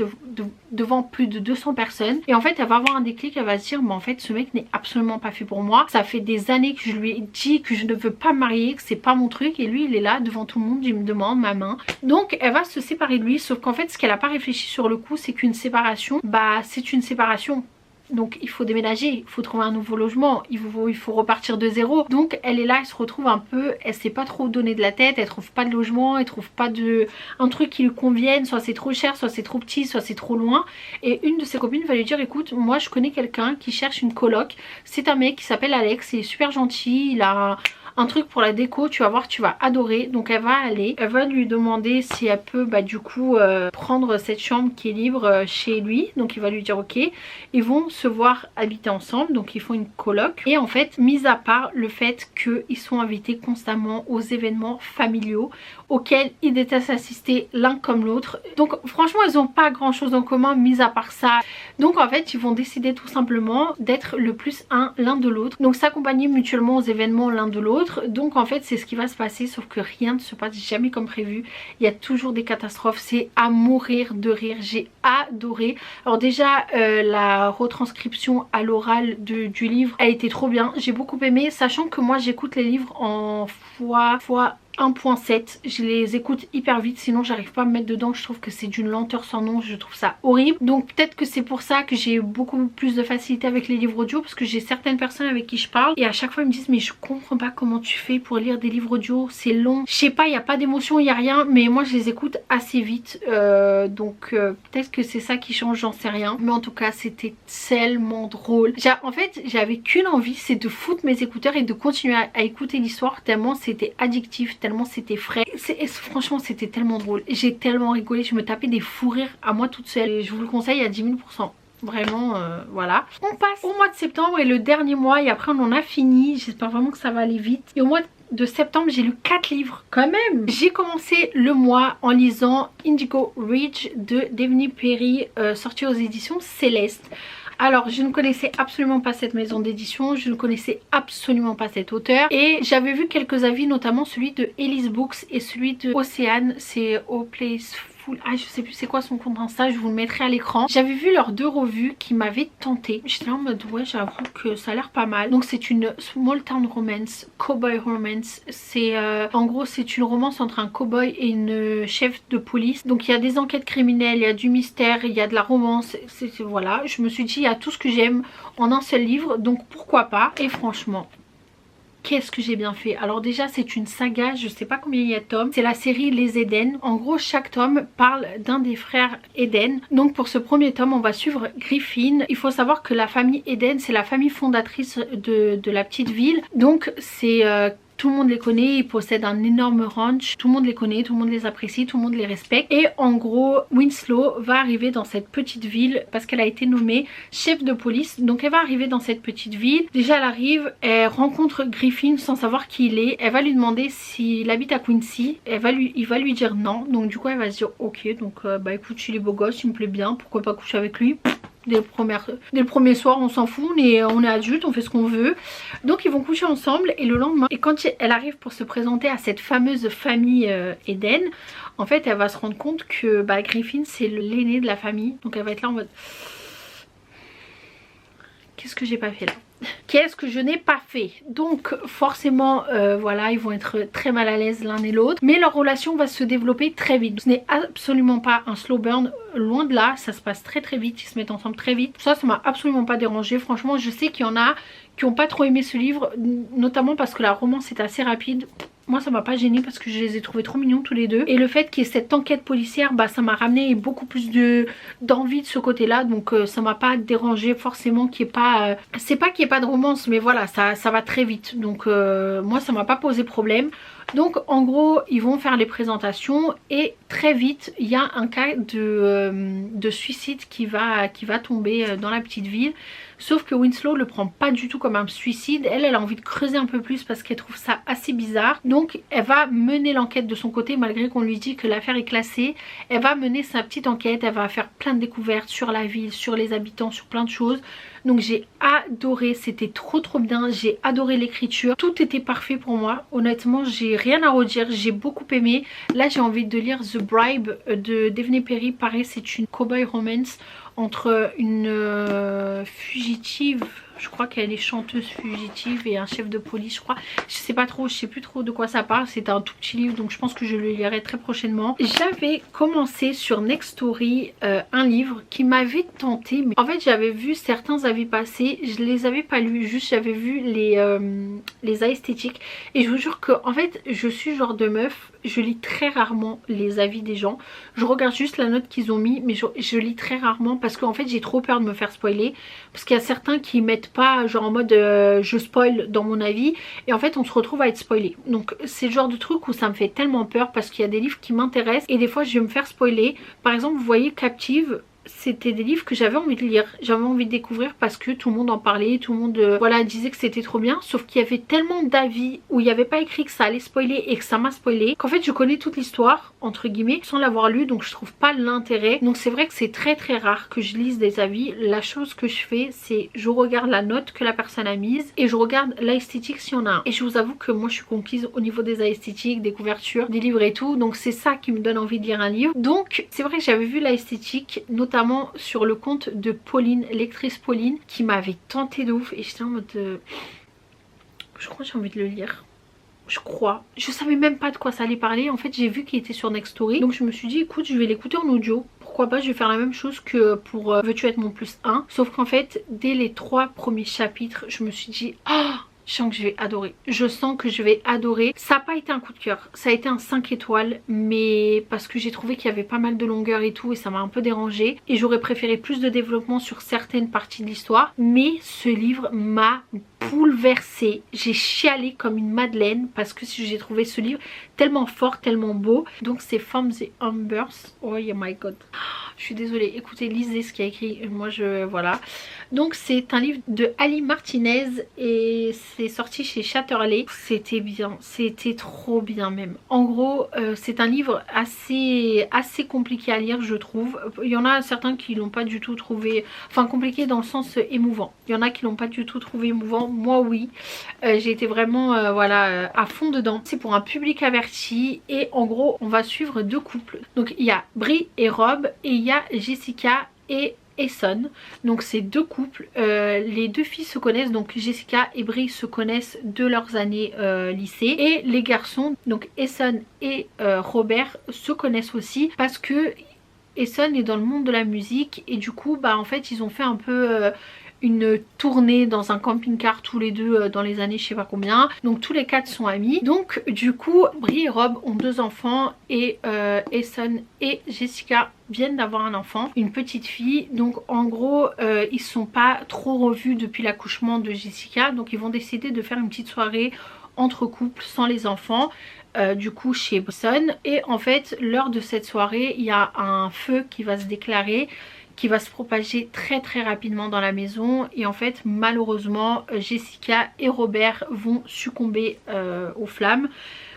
devant plus de 200 personnes et en fait elle va avoir un déclic, elle va se dire mais en fait ce mec n'est absolument pas fait pour moi, ça fait des années que je lui ai dit que je ne veux pas me marier, que c'est pas mon truc et lui il est là devant tout le monde, il me demande ma main. Donc elle va se séparer de lui, sauf qu'en fait ce qu'elle a pas réfléchi sur le coup c'est qu'une séparation, bah c'est une séparation. Donc il faut déménager, il faut trouver un nouveau logement, il faut repartir de zéro. Donc elle est là, elle se retrouve un peu, elle sait pas trop donner de la tête, elle trouve pas de logement, elle trouve pas un truc qui lui convienne, soit c'est trop cher, soit c'est trop petit, soit c'est trop loin. Et une de ses copines va lui dire écoute moi je connais quelqu'un qui cherche une coloc, c'est un mec qui s'appelle Alex, il est super gentil, il a un truc pour la déco, tu vas voir, tu vas adorer. Donc elle va aller, elle va lui demander si elle peut bah du coup prendre cette chambre qui est libre chez lui. Donc il va lui dire ok, ils vont se voir habiter ensemble, donc ils font une coloc. Et en fait mis à part le fait qu'ils sont invités constamment aux événements familiaux auxquels ils détestent assister l'un comme l'autre. Donc franchement ils n'ont pas grand chose en commun mis à part ça. Donc en fait ils vont décider tout simplement d'être le +1 l'un de l'autre, donc s'accompagner mutuellement aux événements l'un de l'autre. Donc en fait c'est ce qui va se passer, sauf que rien ne se passe jamais comme prévu, il y a toujours des catastrophes, c'est à mourir de rire, j'ai adoré. Alors déjà la retranscription à l'oral du livre elle était trop bien, j'ai beaucoup aimé, sachant que moi j'écoute les livres en fois 1.7, je les écoute hyper vite sinon j'arrive pas à me mettre dedans, je trouve que c'est d'une lenteur sans nom, je trouve ça horrible. Donc peut-être que c'est pour ça que j'ai beaucoup plus de facilité avec les livres audio, parce que j'ai certaines personnes avec qui je parle et à chaque fois ils me disent mais je comprends pas comment tu fais pour lire des livres audio, c'est long, je sais pas, il n'y a pas d'émotion, il n'y a rien, mais moi je les écoute assez vite donc peut-être que c'est ça qui change, j'en sais rien, mais en tout cas c'était tellement drôle. En fait j'avais qu'une envie, c'est de foutre mes écouteurs et de continuer à écouter l'histoire tellement c'était addictif, tellement c'était frais. Franchement c'était tellement drôle, j'ai tellement rigolé, je me tapais des fous rires à moi toute seule et je vous le conseille à 10 000 %. Vraiment voilà. On passe au mois de septembre et le dernier mois et après on en a fini, j'espère vraiment que ça va aller vite. Et au mois de septembre j'ai lu 4 livres quand même. J'ai commencé le mois en lisant Indigo Ridge de Devney Perry sorti aux éditions Céleste. Alors je ne connaissais absolument pas cette maison d'édition, je ne connaissais absolument pas cet auteur et j'avais vu quelques avis, notamment celui de Elise Books et celui de Océane, c'est O Place Full, ah je sais plus c'est quoi son compte Insta, je vous le mettrai à l'écran. J'avais vu leurs 2 revues qui m'avaient tenté, j'étais en mode ouais j'avoue que ça a l'air pas mal. Donc c'est une small town romance, cowboy romance, c'est en gros c'est une romance entre un cowboy et une chef de police. Donc il y a des enquêtes criminelles, il y a du mystère, il y a de la romance, voilà, je me suis dit il y a tout ce que j'aime en un seul livre, donc pourquoi pas. Et franchement qu'est-ce que j'ai bien fait. Alors déjà c'est une saga, je sais pas combien il y a de tomes, c'est la série Les Eden. En gros chaque tome parle d'un des frères Eden. Donc pour ce premier tome on va suivre Griffin. Il faut savoir que la famille Eden c'est la famille fondatrice de la petite ville. Donc c'est tout le monde les connaît, ils possèdent un énorme ranch, tout le monde les connaît, tout le monde les apprécie, tout le monde les respecte. Et en gros, Winslow va arriver dans cette petite ville parce qu'elle a été nommée chef de police. Donc elle va arriver dans cette petite ville. Déjà elle arrive, elle rencontre Griffin sans savoir qui il est. Elle va lui demander s'il habite à Quincy. Il va lui dire non. Donc du coup elle va se dire ok, donc bah écoute il est beau gosse, il me plaît bien, pourquoi pas coucher avec lui. dès le premier soir, on s'en fout, on est adulte, on fait ce qu'on veut. Donc ils vont coucher ensemble et le lendemain, et quand elle arrive pour se présenter à cette fameuse famille Eden, en fait elle va se rendre compte que Griffin c'est l'aîné de la famille. Donc elle va être là en mode qu'est-ce que j'ai pas fait là? Qu'est-ce que je n'ai pas fait? Donc forcément voilà, ils vont être très mal à l'aise l'un et l'autre, mais leur relation va se développer très vite. Ce n'est absolument pas un slow burn, loin de là, ça se passe très très vite, ils se mettent ensemble très vite. Ça m'a absolument pas dérangé. Franchement je sais qu'il y en a qui n'ont pas trop aimé ce livre, notamment parce que la romance est assez rapide. Moi ça m'a pas gêné parce que je les ai trouvés trop mignons tous les deux. Et le fait qu'il y ait cette enquête policière, ça m'a ramené beaucoup plus d'envie de ce côté là. Donc ça m'a pas dérangé forcément qu'il n'y ait pas... c'est pas qu'il n'y ait pas de romance, mais voilà, ça va très vite. Donc moi ça m'a pas posé problème. Donc en gros ils vont faire les présentations et très vite il y a un cas de suicide qui va tomber dans la petite ville. Sauf que Winslow le prend pas du tout comme un suicide. Elle a envie de creuser un peu plus parce qu'elle trouve ça assez bizarre. Donc elle va mener l'enquête de son côté malgré qu'on lui dit que l'affaire est classée. Elle va mener sa petite enquête, elle va faire plein de découvertes sur la ville, sur les habitants, sur plein de choses. Donc j'ai adoré, c'était trop bien, j'ai adoré l'écriture, tout était parfait pour moi. Honnêtement j'ai rien à redire, j'ai beaucoup aimé. Là j'ai envie de lire The Bribe de Daphne Perry. Pareil, c'est une cowboy romance entre une fugitive, je crois qu'elle est chanteuse fugitive, et un chef de police je crois. Je sais pas trop, je sais plus trop de quoi ça parle. C'est un tout petit livre donc je pense que je le lirai très prochainement. J'avais commencé sur Next Story un livre qui m'avait tenté, mais en fait j'avais vu certains avis passer, je les avais pas lus, juste j'avais vu les esthétiques. Et je vous jure que en fait je suis genre de meuf, je lis très rarement les avis des gens. Je regarde juste la note qu'ils ont mis, mais je lis très rarement parce qu'en fait j'ai trop peur de me faire spoiler. Parce qu'il y a certains qui mettent pas genre en mode je spoil dans mon avis, et en fait on se retrouve à être spoilé. Donc c'est le genre de truc où ça me fait tellement peur parce qu'il y a des livres qui m'intéressent et des fois je vais me faire spoiler. Par exemple vous voyez Captive, c'était des livres que j'avais envie de lire, j'avais envie de découvrir parce que tout le monde en parlait, tout le monde voilà disait que c'était trop bien, sauf qu'il y avait tellement d'avis où il n'y avait pas écrit que ça allait spoiler et que ça m'a spoilé, qu'en fait je connais toute l'histoire entre guillemets sans l'avoir lu, donc je trouve pas l'intérêt. Donc c'est vrai que c'est très rare que je lise des avis. La chose que je fais c'est je regarde la note que la personne a mise et je regarde l'esthétique s'il y en a un. Et je vous avoue que moi je suis conquise au niveau des esthétiques, des couvertures, des livres et tout, donc c'est ça qui me donne envie de lire un livre. Donc c'est vrai que j'avais vu l'esthétique notamment sur le compte de Pauline, lectrice Pauline, qui m'avait tenté de ouf et j'étais en mode je crois que j'ai envie de le lire. Je crois. Je savais même pas de quoi ça allait parler. En fait j'ai vu qu'il était sur Next Story, donc je me suis dit écoute je vais l'écouter en audio. Pourquoi pas, je vais faire la même chose que pour Veux-tu être mon plus 1. Sauf qu'en fait dès les 3 premiers chapitres je me suis dit je sens que je vais adorer. Je sens que je vais adorer. Ça n'a pas été un coup de cœur. Ça a été un 5 étoiles. Mais parce que j'ai trouvé qu'il y avait pas mal de longueur et tout. Et ça m'a un peu dérangé. Et j'aurais préféré plus de développement sur certaines parties de l'histoire. Mais ce livre m'a bouleversée. J'ai chialé comme une madeleine. Parce que j'ai trouvé ce livre tellement fort, tellement beau. Donc c'est From the Embers. Oh my god. Je suis désolée. Écoutez, lisez ce qu'il y a écrit. Moi voilà. Donc c'est un livre de Ali Martinez et c'est sorti chez Chatterley. C'était bien, c'était trop bien même. En gros c'est un livre assez compliqué à lire je trouve. Il y en a certains qui l'ont pas du tout trouvé, enfin compliqué dans le sens émouvant. Il y en a qui l'ont pas du tout trouvé émouvant, moi oui. J'ai été vraiment voilà à fond dedans. C'est pour un public averti et en gros on va suivre 2 couples. Donc il y a Brie et Rob et il y a Jessica et Eson. Donc c'est 2 couples, les 2 filles se connaissent, donc Jessica et Brie se connaissent de leurs années lycée, et les garçons donc Eson et Robert se connaissent aussi parce que Eson est dans le monde de la musique et du coup en fait ils ont fait un peu une tournée dans un camping-car tous les deux dans les années je sais pas combien. Donc tous les 4 sont amis. Donc du coup Brie et Rob ont 2 enfants et Eson et Jessica viennent d'avoir un enfant, une petite fille. Donc en gros ils sont pas trop revus depuis l'accouchement de Jessica, donc ils vont décider de faire une petite soirée entre couples sans les enfants. Du coup chez Eson, et en fait lors de cette soirée il y a un feu qui va se déclarer, qui va se propager très rapidement dans la maison, et en fait malheureusement Jessica et Robert vont succomber aux flammes.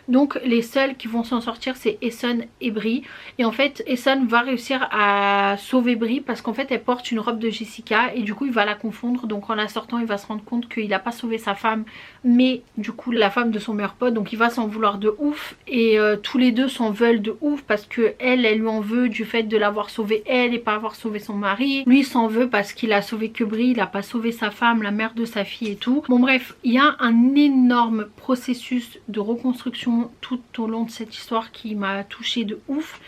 Donc les seuls qui vont s'en sortir c'est Essen et Brie. Et en fait Essen va réussir à sauver Brie parce qu'en fait elle porte une robe de Jessica et du coup il va la confondre. Donc en la sortant il va se rendre compte qu'il n'a pas sauvé sa femme mais du coup la femme de son meilleur pote. Donc il va s'en vouloir de ouf et tous les deux s'en veulent de ouf parce que elle lui en veut du fait de l'avoir sauvé elle et pas avoir sauvé son mari. Lui il s'en veut parce qu'il a sauvé que Brie, il a pas sauvé sa femme, la mère de sa fille et tout. Bon bref, il y a un énorme processus de reconstruction tout au long de cette histoire qui m'a touchée de ouf.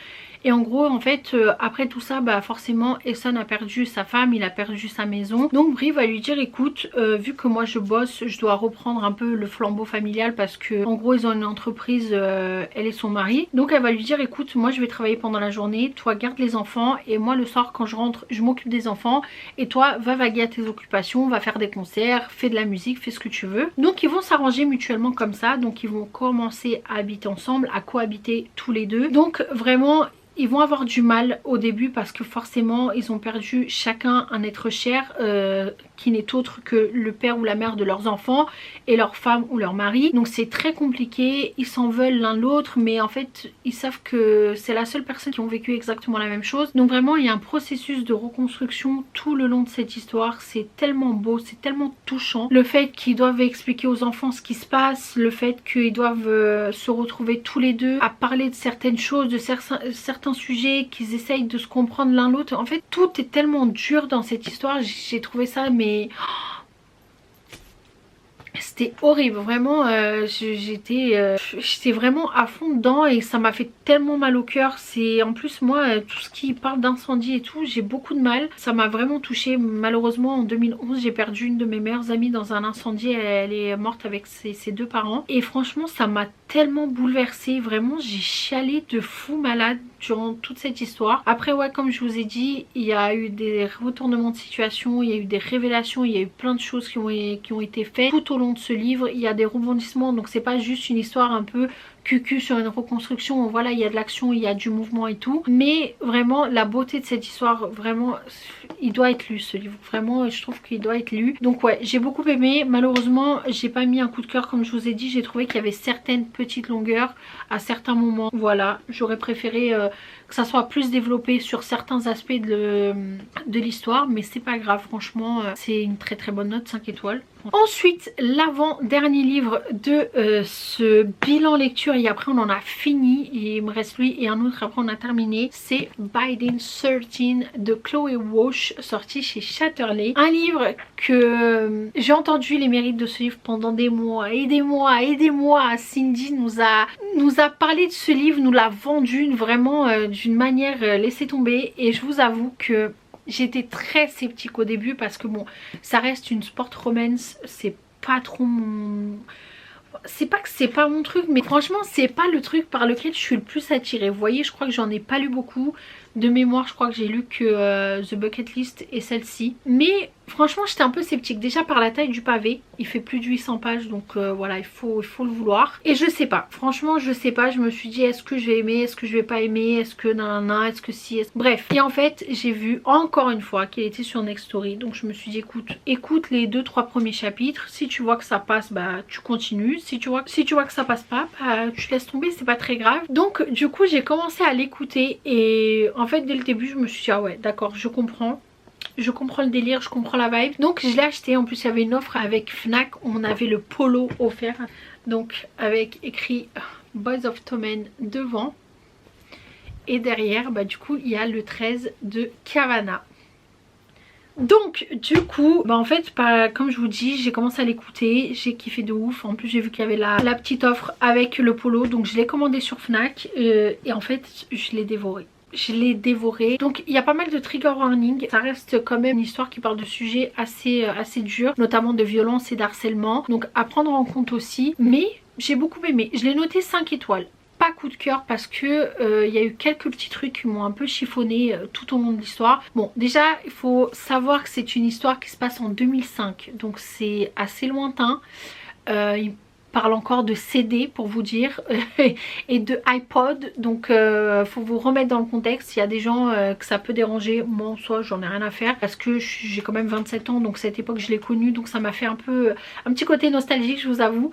Et en gros en fait après tout ça bah forcément Essen a perdu sa femme, il a perdu sa maison. Donc Brie va lui dire écoute vu que moi je bosse je dois reprendre un peu le flambeau familial parce que en gros ils ont une entreprise elle et son mari. Donc elle va lui dire écoute moi je vais travailler pendant la journée, toi garde les enfants et moi le soir quand je rentre je m'occupe des enfants et toi va vaguer à tes occupations, va faire des concerts, fais de la musique, fais ce que tu veux. Donc ils vont s'arranger mutuellement comme ça, donc ils vont commencer à habiter ensemble, à cohabiter tous les deux. Donc vraiment ils vont avoir du mal au début parce que forcément ils ont perdu chacun un être cher qui n'est autre que le père ou la mère de leurs enfants et leur femme ou leur mari. Donc c'est très compliqué, ils s'en veulent l'un l'autre mais en fait ils savent que c'est la seule personne qui ont vécu exactement la même chose. Donc vraiment il y a un processus de reconstruction tout le long de cette histoire. C'est tellement beau, c'est tellement touchant. Le fait qu'ils doivent expliquer aux enfants ce qui se passe, le fait qu'ils doivent se retrouver tous les deux à parler de certaines choses, de certains sujets, qu'ils essayent de se comprendre l'un l'autre. En fait tout est tellement dur dans cette histoire, j'ai trouvé ça mais c'était horrible, vraiment j'étais vraiment à fond dedans et ça m'a fait tellement mal au cœur. C'est en plus moi tout ce qui parle d'incendie et tout j'ai beaucoup de mal, ça m'a vraiment touchée. Malheureusement en 2011 j'ai perdu une de mes meilleures amies dans un incendie, elle est morte avec ses deux parents et franchement ça m'a tellement bouleversée, vraiment j'ai chialé de fou malade durant toute cette histoire. Après ouais comme je vous ai dit il y a eu des retournements de situation, il y a eu des révélations, il y a eu plein de choses qui ont été faites tout au long de ce livre. Il y a des rebondissements donc c'est pas juste une histoire un peu cucu sur une reconstruction, voilà il y a de l'action, il y a du mouvement et tout, mais vraiment la beauté de cette histoire, vraiment il doit être lu ce livre, vraiment je trouve qu'il doit être lu. Donc ouais j'ai beaucoup aimé, malheureusement j'ai pas mis un coup de cœur comme je vous ai dit, j'ai trouvé qu'il y avait certaines petites longueurs à certains moments, voilà j'aurais préféré que ça soit plus développé sur certains aspects de l'histoire mais c'est pas grave, franchement c'est une très très bonne note, 5 étoiles. Ensuite l'avant-dernier livre de ce bilan lecture et après on en a fini et il me reste lui et un autre après on a terminé, c'est Biden 13 de Chloé Walsh sorti chez Chatterley. Un livre que j'ai entendu les mérites de ce livre pendant des mois et des mois et des mois. Cindy nous a parlé de ce livre, nous l'a vendu vraiment d'une manière laissée tomber et je vous avoue que j'étais très sceptique au début parce que bon ça reste une sport romance, c'est pas trop mon... C'est pas que c'est pas mon truc mais franchement c'est pas le truc par lequel je suis le plus attirée. Vous voyez je crois que j'en ai pas lu beaucoup. De mémoire je crois que j'ai lu que The Bucket List et celle-ci. Mais franchement j'étais un peu sceptique. Déjà par la taille du pavé. Il fait plus de 800 pages donc voilà il faut le vouloir. Et je sais pas. Franchement je sais pas. Je me suis dit est-ce que je vais aimer, est-ce que je vais pas aimer, est-ce que nanana, est-ce que si... Bref. Et en fait j'ai vu encore une fois qu'il était sur Next Story. Donc je me suis dit écoute les 2-3 premiers chapitres. Si tu vois que ça passe bah tu continues. Si tu vois que ça passe pas bah tu laisses tomber, c'est pas très grave. Donc du coup j'ai commencé à l'écouter et en fait dès le début je me suis dit ah ouais d'accord je comprends le délire, je comprends la vibe. Donc je l'ai acheté, en plus il y avait une offre avec Fnac, on avait le polo offert donc avec écrit Boys of Tommen devant et derrière bah du coup il y a le 13 de Cavana. Donc du coup bah en fait comme je vous dis j'ai commencé à l'écouter, j'ai kiffé de ouf. En plus j'ai vu qu'il y avait la petite offre avec le polo donc je l'ai commandé sur Fnac et en fait je l'ai dévoré. Donc il y a pas mal de trigger warning. Ça reste quand même une histoire qui parle de sujets assez durs, notamment de violence et d'harcèlement, donc à prendre en compte aussi. Mais j'ai beaucoup aimé, je l'ai noté 5 étoiles. Pas coup de cœur parce que il y a eu quelques petits trucs qui m'ont un peu chiffonné tout au long de l'histoire. Bon déjà il faut savoir que c'est une histoire qui se passe en 2005 donc c'est assez lointain. Il parle encore de CD pour vous dire et de iPod, donc faut vous remettre dans le contexte. Il y a des gens que ça peut déranger, moi en soi j'en ai rien à faire parce que j'ai quand même 27 ans, donc cette époque je l'ai connue, donc ça m'a fait un petit côté nostalgique, je vous avoue.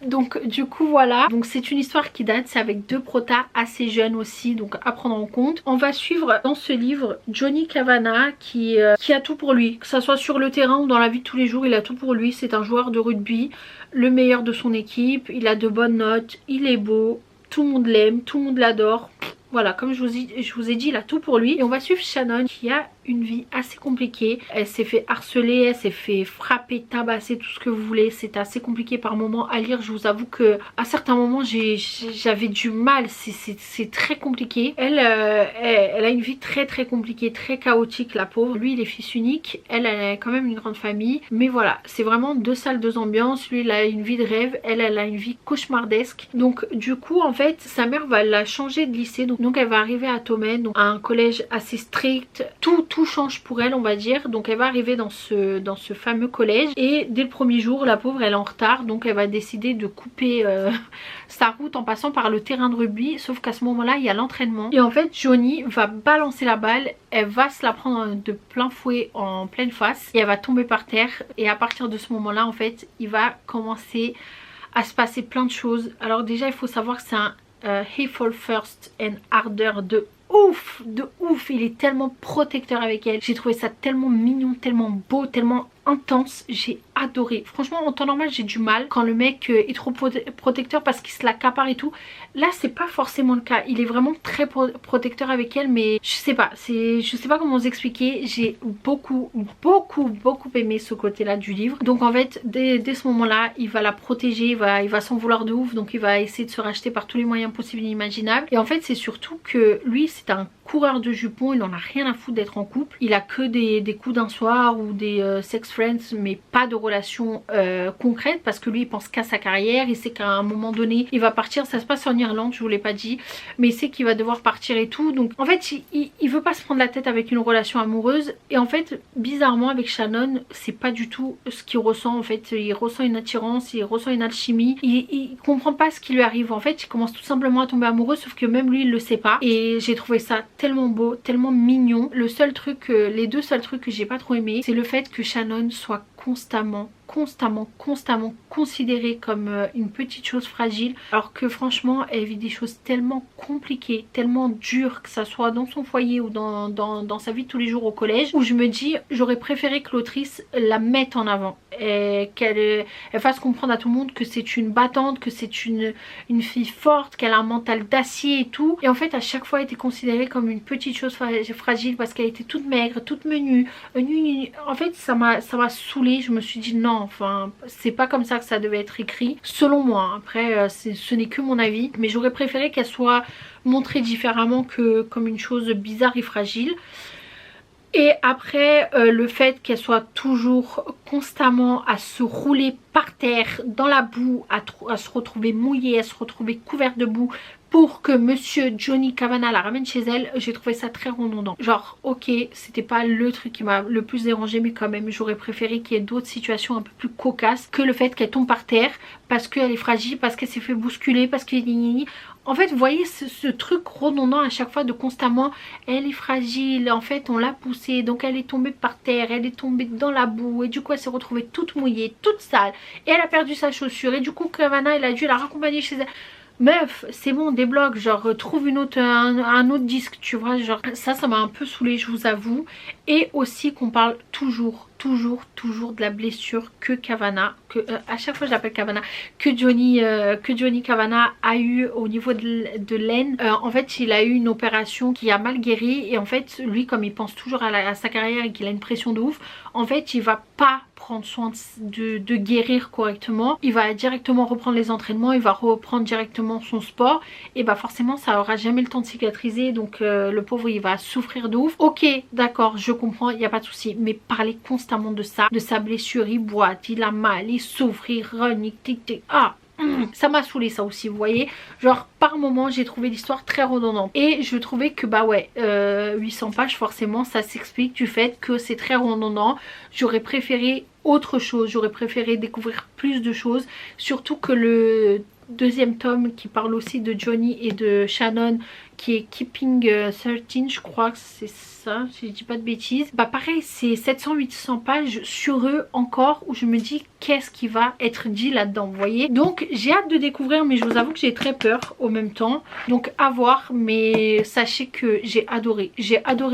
Donc du coup voilà, donc c'est une histoire qui date, c'est avec deux protas assez jeunes aussi, donc à prendre en compte. On va suivre dans ce livre Johnny Cavanagh qui a tout pour lui, que ça soit sur le terrain ou dans la vie de tous les jours, il a tout pour lui. C'est un joueur de rugby, le meilleur de son équipe, il a de bonnes notes, il est beau, tout le monde l'aime, tout le monde l'adore. Voilà, comme je vous ai dit, il a tout pour lui. Et on va suivre Shannon qui a une vie assez compliquée. Elle s'est fait harceler, elle s'est fait frapper, tabasser, tout ce que vous voulez. C'était assez compliqué par moments à lire. Je vous avoue que à certains moments j'avais du mal. C'est très compliqué. Elle a une vie très compliquée, très chaotique, la pauvre. Lui il est fils unique, elle a quand même une grande famille. Mais voilà, c'est vraiment deux salles, deux ambiances. Lui il a une vie de rêve, elle a une vie cauchemardesque. Donc du coup en fait sa mère va la changer de lycée. Donc elle va arriver à Tommen, donc à un collège assez strict. Tout change pour elle on va dire. Donc elle va arriver dans ce fameux collège et dès le premier jour la pauvre elle est en retard, donc elle va décider de couper sa route en passant par le terrain de rugby. Sauf qu'à ce moment là il y a l'entraînement et en fait Johnny va balancer la balle, elle va se la prendre de plein fouet en pleine face et elle va tomber par terre. Et à partir de ce moment là en fait il va commencer à se passer plein de choses. Alors déjà il faut savoir que c'est un He Fall First and Harder de ouf, il est tellement protecteur avec elle. J'ai trouvé ça tellement mignon, tellement beau, tellement intense, j'ai adoré. Franchement en temps normal j'ai du mal quand le mec est trop protecteur parce qu'il se l'accapare et tout. Là c'est pas forcément le cas, il est vraiment très protecteur avec elle, mais je sais pas, je sais pas comment vous expliquer. J'ai beaucoup aimé ce côté là du livre. Donc en fait dès ce moment là il va la protéger, il va s'en vouloir de ouf, donc il va essayer de se racheter par tous les moyens possibles et imaginables. Et en fait c'est surtout que lui c'est un coureur de jupons, il en a rien à foutre d'être en couple, il a que des coups d'un soir ou des sex friends, mais pas de relation concrète parce que lui il pense qu'à sa carrière. Il sait qu'à un moment donné il va partir, ça se passe en Irlande, je vous l'ai pas dit, mais il sait qu'il va devoir partir et tout. Donc en fait il veut pas se prendre la tête avec une relation amoureuse. Et en fait bizarrement avec Shannon c'est pas du tout ce qu'il ressent. En fait il ressent une attirance, il ressent une alchimie, il comprend pas ce qui lui arrive. En fait il commence tout simplement à tomber amoureux, sauf que même lui il le sait pas. Et j'ai trouvé ça tellement beau, tellement mignon. Les deux seuls trucs que j'ai pas trop aimé, c'est le fait que Shannon soit constamment considérée comme une petite chose fragile, alors que franchement elle vit des choses tellement compliquées, tellement dures, que ça soit dans son foyer ou dans sa vie de tous les jours au collège, où je me dis j'aurais préféré que l'autrice la mette en avant et qu'elle fasse comprendre à tout le monde que c'est une battante, que c'est une fille forte, qu'elle a un mental d'acier et tout. Et en fait à chaque fois elle était considérée comme une petite chose fragile parce qu'elle était toute maigre, toute menue. En fait ça m'a saoulée. Je me suis dit non, enfin c'est pas comme ça que ça devait être écrit selon moi. Après ce n'est que mon avis, mais j'aurais préféré qu'elle soit montrée différemment que comme une chose bizarre et fragile. Et après le fait qu'elle soit toujours constamment à se rouler par terre dans la boue, à se retrouver mouillée, à se retrouver couverte de boue pour que monsieur Johnny Cavanagh la ramène chez elle, j'ai trouvé ça très redondant. Genre ok, c'était pas le truc qui m'a le plus dérangé, mais quand même j'aurais préféré qu'il y ait d'autres situations un peu plus cocasses que le fait qu'elle tombe par terre parce qu'elle est fragile, parce qu'elle s'est fait bousculer, parce que... En fait vous voyez ce truc redondant à chaque fois de constamment elle est fragile, en fait on l'a poussée donc elle est tombée par terre, elle est tombée dans la boue et du coup elle s'est retrouvée toute mouillée, toute sale et elle a perdu sa chaussure et du coup Cavanagh il a dû la raccompagner chez elle. Meuf, c'est bon, débloque, genre trouve un autre disque, tu vois, genre ça m'a un peu saoulée, je vous avoue. Et aussi qu'on parle toujours de la blessure que Cavanagh, à chaque fois je l'appelle Cavanagh, que Johnny Cavanagh a eu au niveau de l'aine. En fait il a eu une opération qui a mal guéri et en fait lui comme il pense toujours à sa carrière et qu'il a une pression de ouf, en fait il va pas prendre soin de guérir correctement. Il va directement reprendre les entraînements, il va reprendre directement son sport et bah forcément ça aura jamais le temps de cicatriser, donc le pauvre il va souffrir de ouf. Ok d'accord, je comprends, il n'y a pas de souci, mais parler constamment de ça, de sa blessure, il boite, il a mal, il souffre, il run, il tic. Ça m'a saoulé ça aussi, vous voyez, genre par moment j'ai trouvé l'histoire très redondante et je trouvais que bah ouais 800 pages forcément ça s'explique du fait que c'est très redondant. J'aurais préféré autre chose, j'aurais préféré découvrir plus de choses, surtout que le deuxième tome qui parle aussi de Johnny et de Shannon, qui est Keeping 13, je crois que c'est ça, si je dis pas de bêtises. Bah pareil, c'est 700-800 pages sur eux encore, où je me dis qu'est-ce qui va être dit là-dedans, vous voyez. Donc j'ai hâte de découvrir, mais je vous avoue que j'ai très peur au même temps. Donc à voir, mais sachez que j'ai adoré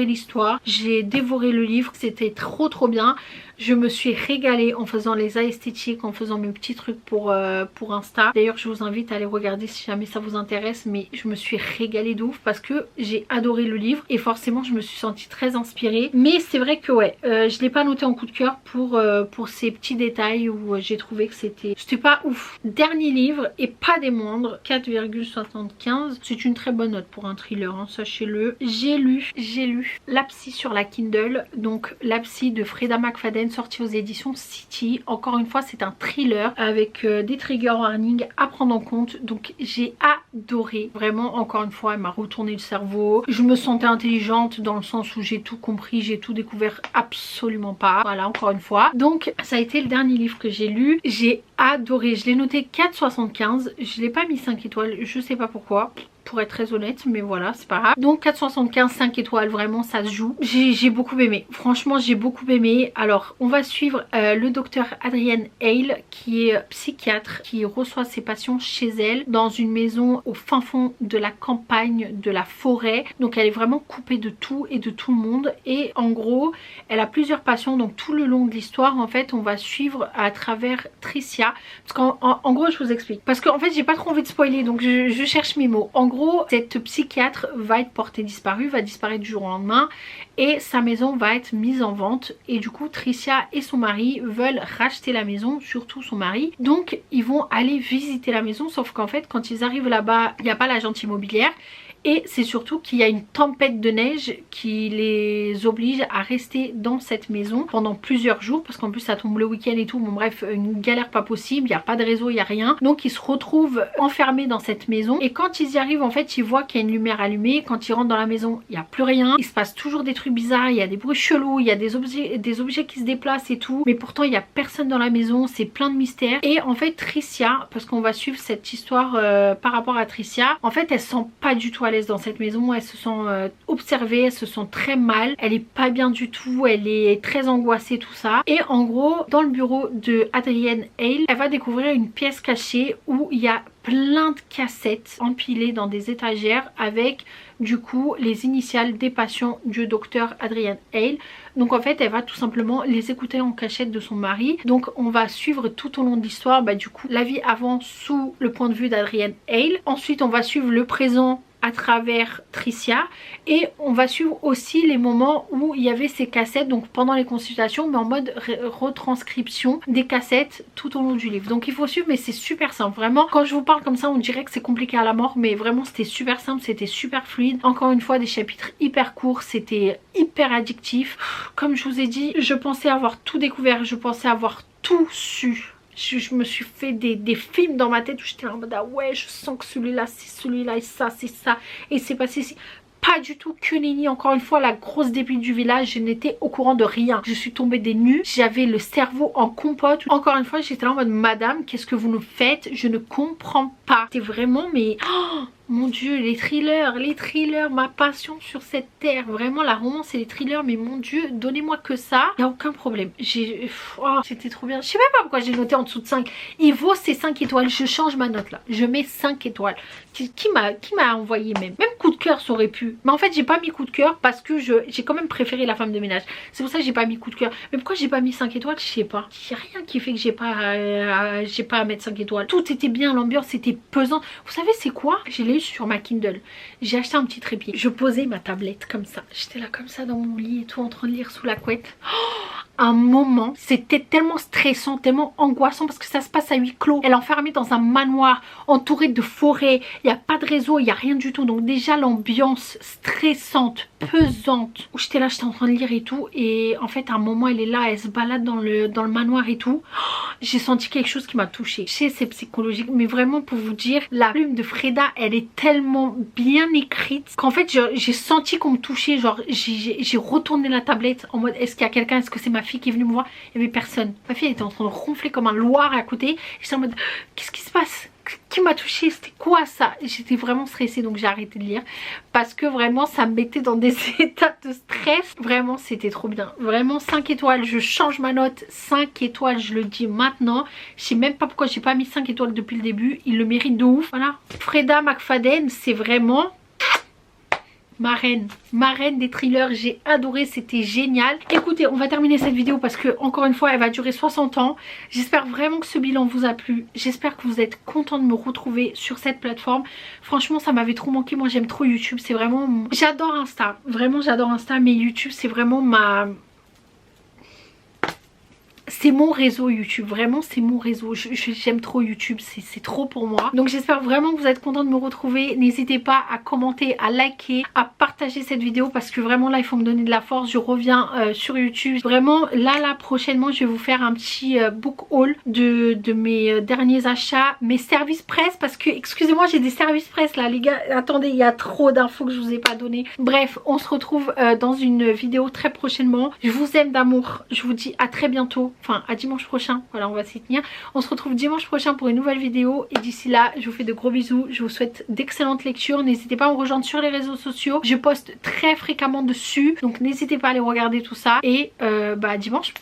l'histoire, j'ai dévoré le livre, c'était trop bien. Je me suis régalée en faisant les esthétiques, en faisant mes petits trucs pour Insta. D'ailleurs je vous invite à aller regarder si jamais ça vous intéresse, mais je me suis régalée de ouf parce que j'ai adoré le livre et forcément je me suis sentie très inspirée. Mais c'est vrai que ouais, je l'ai pas noté en coup de cœur pour ces petits détails où j'ai trouvé que c'était pas ouf. Dernier livre et pas des moindres, 4,75. C'est une très bonne note pour un thriller, hein, sachez-le. J'ai lu La Psy sur la Kindle, donc La Psy de Freda McFadden, sorti aux éditions City. Encore une fois c'est un thriller avec des trigger warnings à prendre en compte, donc j'ai adoré. Vraiment, encore une fois, elle m'a retourné le cerveau. Je me sentais intelligente dans le sens où j'ai tout compris, j'ai tout découvert, absolument pas. Voilà, encore une fois. Donc ça a été le dernier livre que j'ai lu. J'ai adoré, je l'ai noté 4,75. Je l'ai pas mis 5 étoiles, je sais pas pourquoi, pour être très honnête, mais voilà, c'est pas grave. Donc 4,75, 5 étoiles, vraiment ça se joue. J'ai beaucoup aimé, franchement j'ai beaucoup aimé. Alors on va suivre le docteur Adrienne Hale, qui est psychiatre, qui reçoit ses patients chez elle dans une maison au fin fond de la campagne, de la forêt. Donc elle est vraiment coupée de tout et de tout le monde, et en gros elle a plusieurs patients. Donc tout le long de l'histoire en fait on va suivre à travers Tricia, parce qu'en gros je vous explique, parce qu'en fait j'ai pas trop envie de spoiler, donc je cherche mes mots. En gros, cette psychiatre va être portée disparue, va disparaître du jour au lendemain, et sa maison va être mise en vente. Et du coup Tricia et son mari veulent racheter la maison, surtout son mari. Donc ils vont aller visiter la maison, sauf qu'en fait quand ils arrivent là-bas, il n'y a pas l'agente immobilière. Et c'est surtout qu'il y a une tempête de neige qui les oblige à rester dans cette maison pendant plusieurs jours, parce qu'en plus ça tombe le week-end et tout. Bon bref, une galère pas possible, il n'y a pas de réseau, il n'y a rien. Donc ils se retrouvent enfermés dans cette maison, et quand ils y arrivent en fait ils voient qu'il y a une lumière allumée. Quand ils rentrent dans la maison il n'y a plus rien, il se passe toujours des trucs bizarres, il y a des bruits chelous, il y a des objets qui se déplacent et tout, mais pourtant il n'y a personne dans la maison, c'est plein de mystères. Et en fait Tricia, parce qu'on va suivre cette histoire par rapport à Tricia, en fait elle se sent pas du tout à l'aise dans cette maison, elle se sent observée, elle se sent très mal, elle est pas bien du tout, elle est très angoissée, tout ça. Et en gros dans le bureau de Adrienne Hale, elle va découvrir une pièce cachée où il y a plein de cassettes empilées dans des étagères avec du coup les initiales des patients du docteur Adrienne Hale. Donc en fait elle va tout simplement les écouter en cachette de son mari. Donc on va suivre tout au long de l'histoire du coup la vie avant sous le point de vue d'Adrienne Hale. Ensuite on va suivre le présent à travers Tricia, et on va suivre aussi les moments où il y avait ces cassettes, donc pendant les consultations, mais en mode retranscription des cassettes tout au long du livre. Donc il faut suivre, mais c'est super simple, vraiment. Quand je vous parle comme ça on dirait que c'est compliqué à la mort, mais vraiment c'était super simple, c'était super fluide. Encore une fois des chapitres hyper courts, c'était hyper addictif. Comme je vous ai dit, je pensais avoir tout découvert, je pensais avoir tout su. Je me suis fait des films dans ma tête où j'étais en mode ah ouais je sens que celui-là c'est celui-là, et ça c'est ça, et c'est passé ici. Pas du tout, que nenni. Encore une fois la grosse débile du village, je n'étais au courant de rien. Je suis tombée des nues, j'avais le cerveau en compote. Encore une fois j'étais là en mode madame qu'est-ce que vous nous faites, je ne comprends pas. C'est vraiment mais oh mon dieu, les thrillers, ma passion sur cette terre. Vraiment la romance et les thrillers, mais mon dieu, donnez-moi que ça, il n'y a aucun problème. C'était trop bien. Je sais même pas pourquoi j'ai noté en dessous de 5. Il vaut ces 5 étoiles, je change ma note là. Je mets 5 étoiles. Qui m'a envoyé même coup de cœur ça aurait pu. Mais en fait j'ai pas mis coup de cœur parce que j'ai quand même préféré La Femme de ménage. C'est pour ça que j'ai pas mis coup de cœur. Mais pourquoi j'ai pas mis 5 étoiles, je sais pas. Il n'y a rien qui fait que j'ai pas à mettre 5 étoiles. Tout était bien, l'ambiance était pesante. Vous savez c'est quoi? Je l'ai eu sur ma Kindle. J'ai acheté un petit trépied. Je posais ma tablette comme ça. J'étais là comme ça dans mon lit et tout en train de lire sous la couette. Un moment, c'était tellement stressant, tellement angoissant parce que ça se passe à huis clos. Elle est enfermée dans un manoir entouré de forêts. Il n'y a pas de réseau, il n'y a rien du tout. Donc déjà l'ambiance stressante, pesante. Où j'étais là, j'étais en train de lire et tout. Et en fait à un moment elle est là, elle se balade dans le manoir et tout. J'ai senti quelque chose qui m'a touchée. Je sais c'est psychologique, mais vraiment pour vous dire, la plume de Freda elle est tellement bien écrite qu'en fait j'ai senti qu'on me touchait. Genre j'ai retourné la tablette en mode est-ce qu'il y a quelqu'un, est-ce que c'est ma ma fille qui est venue me voir, il n'y avait personne. Ma fille elle était en train de ronfler comme un loir à côté. J'étais en mode qu'est-ce qui se passe? Qui m'a touché? C'était quoi ça? J'étais vraiment stressée, donc j'ai arrêté de lire parce que vraiment ça me mettait dans des états de stress. Vraiment c'était trop bien. Vraiment 5 étoiles, je change ma note. 5 étoiles, je le dis maintenant. Je sais même pas pourquoi j'ai pas mis 5 étoiles depuis le début. Il le mérite de ouf. Voilà. Freda McFadden, c'est vraiment ma reine des thrillers. J'ai adoré, c'était génial. Écoutez, on va terminer cette vidéo parce que encore une fois elle va durer 60 ans. J'espère vraiment que ce bilan vous a plu. J'espère que vous êtes content de me retrouver sur cette plateforme. Franchement ça m'avait trop manqué. Moi j'aime trop YouTube, c'est vraiment... J'adore Insta, vraiment j'adore Insta, mais YouTube c'est vraiment ma... C'est mon réseau YouTube, vraiment c'est mon réseau. J'aime trop YouTube, c'est trop pour moi. Donc j'espère vraiment que vous êtes contents de me retrouver. N'hésitez pas à commenter, à liker, à partager cette vidéo parce que vraiment là il faut me donner de la force. Je reviens sur YouTube. Vraiment là prochainement je vais vous faire un petit book haul de mes derniers achats. Mes services presse parce que excusez-moi j'ai des services presse là les gars. Attendez, il y a trop d'infos que je vous ai pas donné. Bref, on se retrouve dans une vidéo très prochainement. Je vous aime d'amour. Je vous dis à très bientôt. Enfin à dimanche prochain, voilà on va s'y tenir. On se retrouve dimanche prochain pour une nouvelle vidéo et d'ici là je vous fais de gros bisous. Je vous souhaite d'excellentes lectures. N'hésitez pas à me rejoindre sur les réseaux sociaux. Je poste très fréquemment dessus donc n'hésitez pas à aller regarder tout ça et à dimanche.